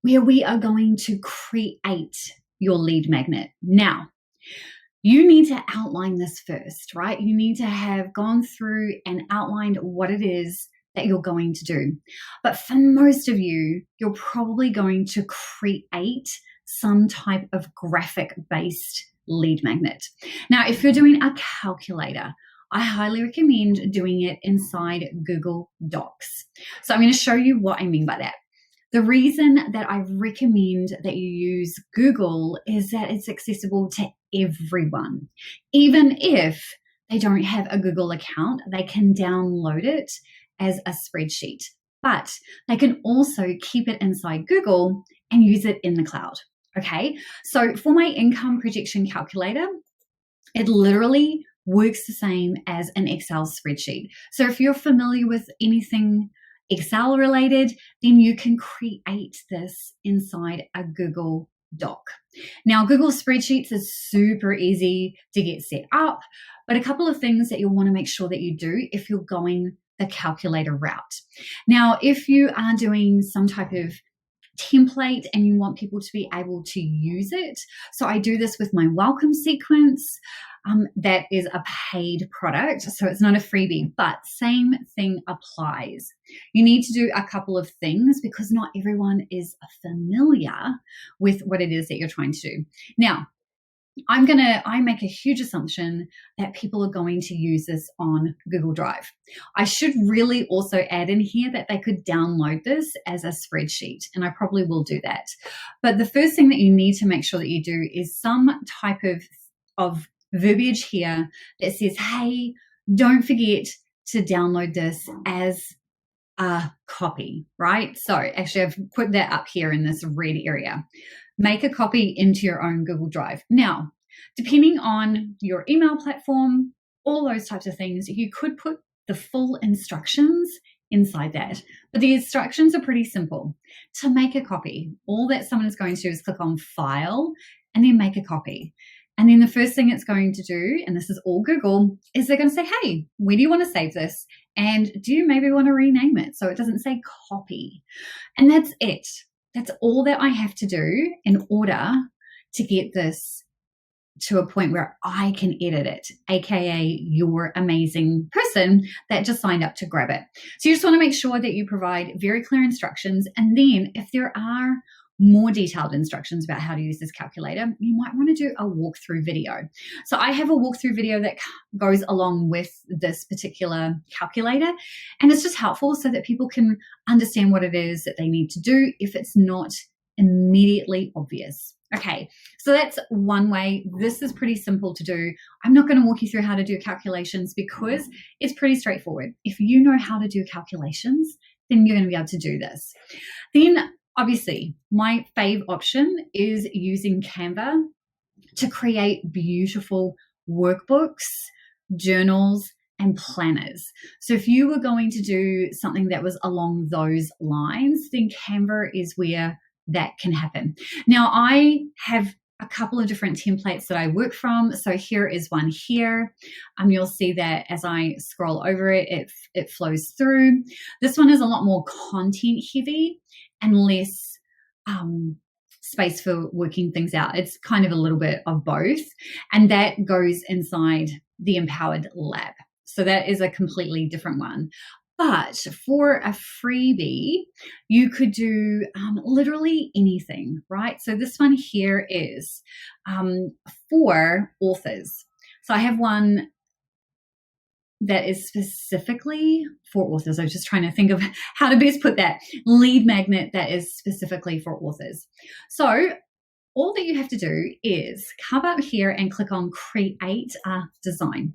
where we are going to create your lead magnet. Now, you need to outline this first, right? You need to have gone through and outlined what it is that you're going to do. But for most of you, you're probably going to create some type of graphic-based lead magnet. Now, if you're doing a calculator, I highly recommend doing it inside Google Docs. So I'm going to show you what I mean by that. The reason that I recommend that you use Google is that it's accessible to everyone. Even if they don't have a Google account, they can download it as a spreadsheet, but they can also keep it inside Google and use it in the cloud. Okay, so for my income projection calculator, it literally works the same as an Excel spreadsheet. So if you're familiar with anything Excel related, then you can create this inside a Google Doc. Now, Google Spreadsheets is super easy to get set up, but a couple of things that you'll want to make sure that you do if you're going the calculator route. Now, if you are doing some type of template and you want people to be able to use it, so I do this with my welcome sequence. That is a paid product, so it's not a freebie, but same thing applies. You need to do a couple of things because not everyone is familiar with what it is that you're trying to do. Now, I make a huge assumption that people are going to use this on Google Drive. I should really also add in here that they could download this as a spreadsheet, and I probably will do that. But the first thing that you need to make sure that you do is some type of verbiage here that says, hey, don't forget to download this as a copy, right? So actually I've put that up here in this red area. Make a copy into your own Google Drive. Now, depending on your email platform, all those types of things, you could put the full instructions inside that. But the instructions are pretty simple. To make a copy, all that someone is going to do is click on File and then Make a Copy. And then the first thing it's going to do, and this is all Google, is they're going to say, hey, where do you want to save this? And do you maybe want to rename it so it doesn't say copy? And that's it. That's all that I have to do in order to get this to a point where I can edit it, aka your amazing person that just signed up to grab it. So you just want to make sure that you provide very clear instructions. And then if there are more detailed instructions about how to use this calculator, you might want to do a walkthrough video. So I have a walkthrough video that goes along with this particular calculator, and it's just helpful so that people can understand what it is that they need to do if it's not immediately obvious. Okay, so that's one way. This is pretty simple to do. I'm not going to walk you through how to do calculations because it's pretty straightforward. If you know how to do calculations, then you're going to be able to do this. Then obviously, my fave option is using Canva to create beautiful workbooks, journals, and planners. So if you were going to do something that was along those lines, then Canva is where that can happen. Now, I have a couple of different templates that I work from. So here is one here. You'll see that as I scroll over it, it flows through. This one is a lot more content heavy and less space for working things out. It's kind of a little bit of both. And that goes inside the Empowered Lab. So that is a completely different one. But for a freebie, you could do literally anything, right? So this one here is for authors. So I have one that is specifically for authors. I was just trying to think of how to best put that. Lead magnet that is specifically for authors. So all that you have to do is come up here and click on Create a Design.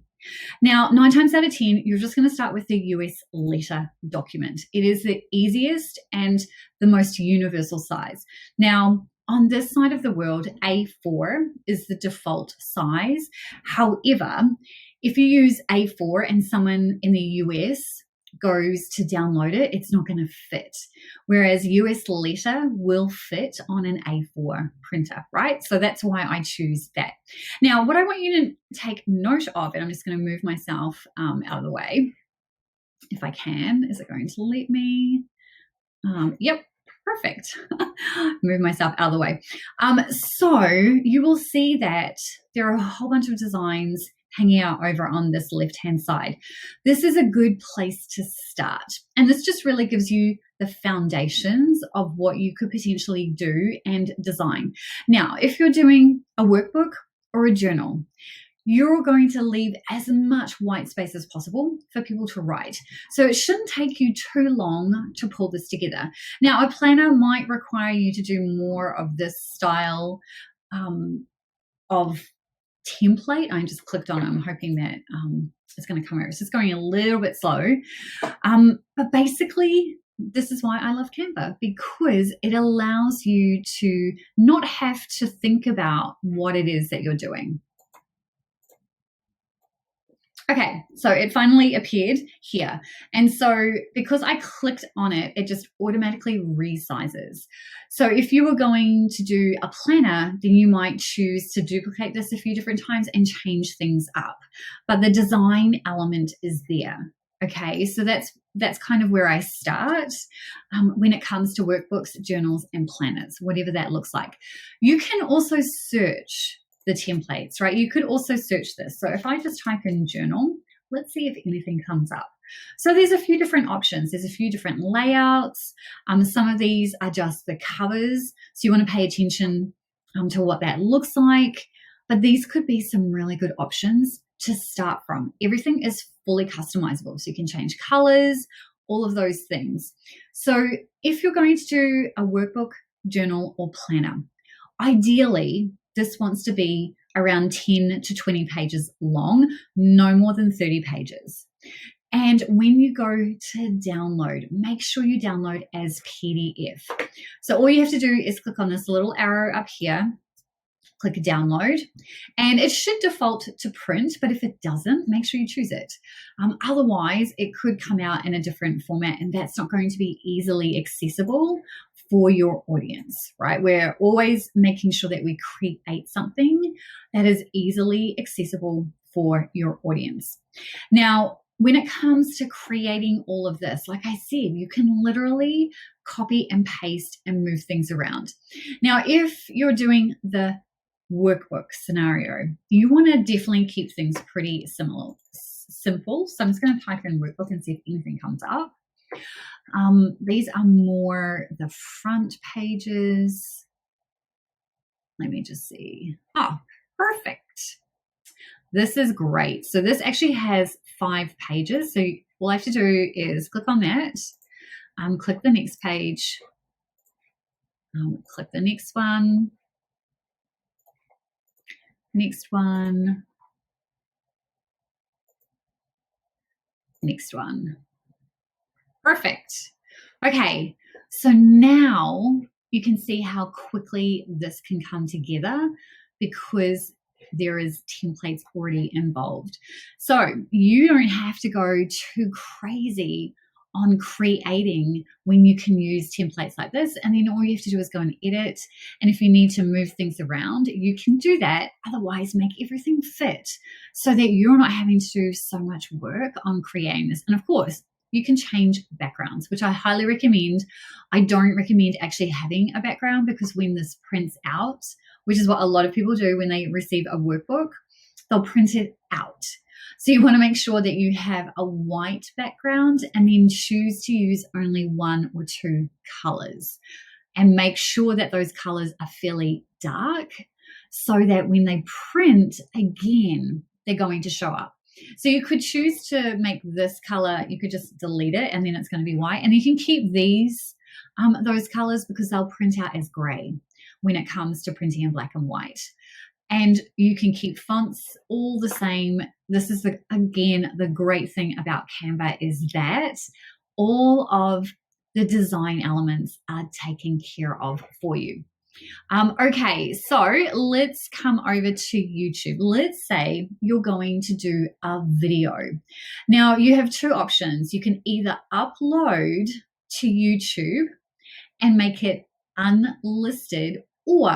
Now, 9 times out of 10, you're just going to start with the US letter document. It is the easiest and the most universal size. Now, on this side of the world, A4 is the default size. However, if you use A4 and someone in the US goes to download it, it's not going to fit. Whereas US letter will fit on an A4 printer, right? So that's why I choose that. Now, what I want you to take note of, and I'm just going to move myself out of the way, if I can. Is it going to let me? Yep, Perfect. Move myself out of the way. So you will see that there are a whole bunch of designs hanging out over on this left-hand side. This is a good place to start. And this just really gives you the foundations of what you could potentially do and design. Now, if you're doing a workbook or a journal, you're going to leave as much white space as possible for people to write. So it shouldn't take you too long to pull this together. Now, a planner might require you to do more of this style of template. I just clicked on it. I'm hoping that it's going to come over. It's just going a little bit slow. But basically, this is why I love Canva, because it allows you to not have to think about what it is that you're doing. Okay, so it finally appeared here. And so because I clicked on it, it just automatically resizes. So if you were going to do a planner, then you might choose to duplicate this a few different times and change things up. But the design element is there. Okay, so that's kind of where I start when it comes to workbooks, journals, and planners, whatever that looks like. You can also search the templates, right? You could also search this. So if I just type in journal, let's see if anything comes up. So there's a few different options. There's a few different layouts. Some of these are just the covers. So you want to pay attention to what that looks like. But these could be some really good options to start from. Everything is fully customizable. So you can change colors, all of those things. So if you're going to do a workbook, journal, or planner, ideally, this wants to be around 10 to 20 pages long, no more than 30 pages. And when you go to download, make sure you download as PDF. So all you have to do is click on this little arrow up here, click download, and it should default to print, but if it doesn't, make sure you choose it. Otherwise, it could come out in a different format, and that's not going to be easily accessible for your audience, right? We're always making sure that we create something that is easily accessible for your audience. Now, when it comes to creating all of this, like I said, you can literally copy and paste and move things around. Now, if you're doing the workbook scenario, you want to definitely keep things pretty simple. So I'm just going to type in workbook and see if anything comes up. These are more the front pages. Let me just see. Oh, perfect. This is great. So this actually has 5 pages. So all I have to do is click on that, click the next page, click the next one, next one, next one. Perfect. Okay, so now you can see how quickly this can come together because there is templates already involved. So you don't have to go too crazy on creating when you can use templates like this, and then all you have to do is go and edit, and if you need to move things around, you can do that. Otherwise, make everything fit so that you're not having to do so much work on creating this. And of course, you can change backgrounds, which I highly recommend. I don't recommend actually having a background because when this prints out, which is what a lot of people do when they receive a workbook, they'll print it out. So you want to make sure that you have a white background and then choose to use only 1 or 2 colors, and make sure that those colors are fairly dark so that when they print again, they're going to show up. So you could choose to make this color, you could just delete it and then it's going to be white. And you can keep these, those colors, because they'll print out as gray when it comes to printing in black and white. And you can keep fonts all the same. This is, again, the great thing about Canva is that all of the design elements are taken care of for you. Okay, so let's come over to YouTube. Let's say you're going to do a video. Now, you have 2 options. You can either upload to YouTube and make it unlisted, or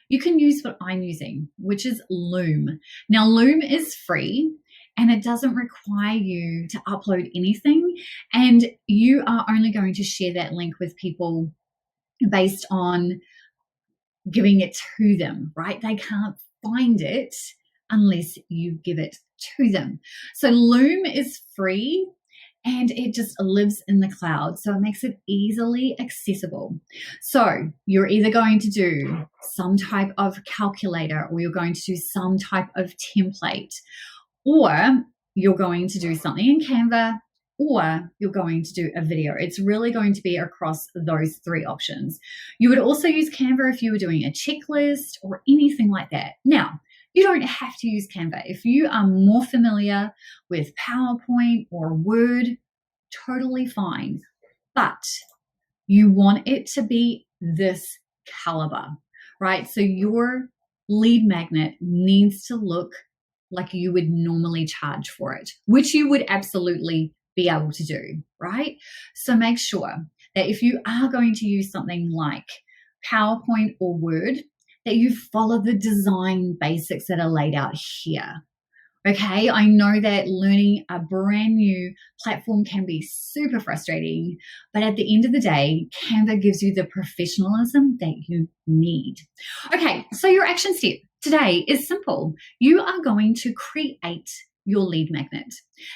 you can use what I'm using, which is Loom. Now, Loom is free and it doesn't require you to upload anything, and you are only going to share that link with people based on giving it to them, right? They can't find it unless you give it to them. So Loom is free and it just lives in the cloud. So it makes it easily accessible. So you're either going to do some type of calculator, or you're going to do some type of template, or you're going to do something in Canva, or you're going to do a video. It's really going to be across those three options. You would also use Canva if you were doing a checklist or anything like that. Now, you don't have to use Canva. If you are more familiar with PowerPoint or Word, totally fine. But you want it to be this caliber, right? So your lead magnet needs to look like you would normally charge for it, which you would absolutely be able to do, right? So make sure that if you are going to use something like PowerPoint or Word, that you follow the design basics that are laid out here. Okay, I know that learning a brand new platform can be super frustrating, but at the end of the day, Canva gives you the professionalism that you need. Okay, so your action step today is simple. You are going to create your lead magnet.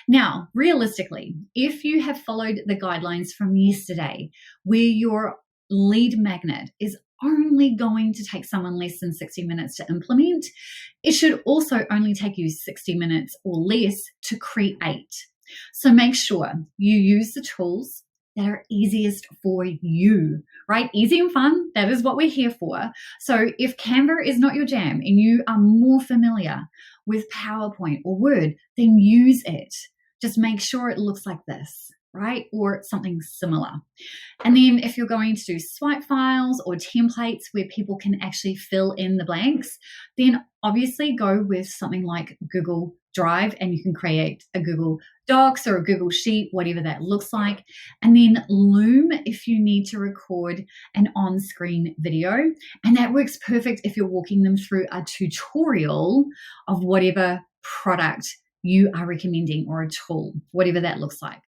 Now, realistically, if you have followed the guidelines from yesterday, where your lead magnet is only going to take someone less than 60 minutes to implement, it should also only take you 60 minutes or less to create. So make sure you use the tools that are easiest for you, right? Easy and fun, that is what we're here for. So if Canva is not your jam and you are more familiar with PowerPoint or Word, then use it. Just make sure it looks like this, right? Or something similar. And then if you're going to do swipe files or templates where people can actually fill in the blanks, then obviously go with something like Google Drive, and you can create a Google Docs or a Google Sheet, whatever that looks like. And then Loom if you need to record an on-screen video. And that works perfect if you're walking them through a tutorial of whatever product you are recommending or a tool, whatever that looks like.